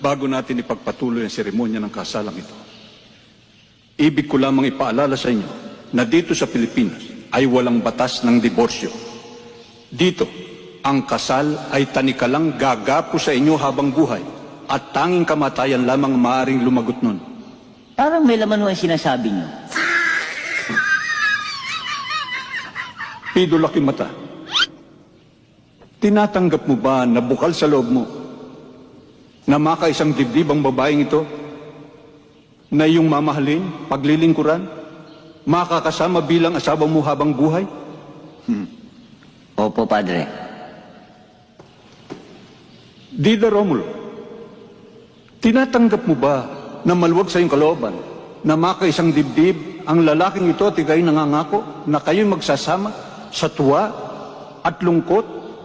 bago natin ipagpatuloy ang seremonya ng kasalang ito, ibig ko lamang ipaalala sa inyo na dito sa Pilipinas ay walang batas ng diborsyo. Dito, ang kasal ay tanikalang gagapo sa inyo habang buhay at tanging kamatayan lamang maaaring lumagot nun. Parang may laman mo ang sinasabi niyo. Pido laki mata. Tinatanggap mo ba na bukal sa loob mo na makaisang dibdib ang babaeng ito na iyong mamahalin, paglilingkuran, makakasama bilang asawa mo habang buhay? Opo, Padre. Dida Romulo, tinatanggap mo ba na maluwag sa iyong kalooban na makaisang dibdib ang lalaking ito at ikaw'y nangangako na kayo'y magsasama sa tuwa at lungkot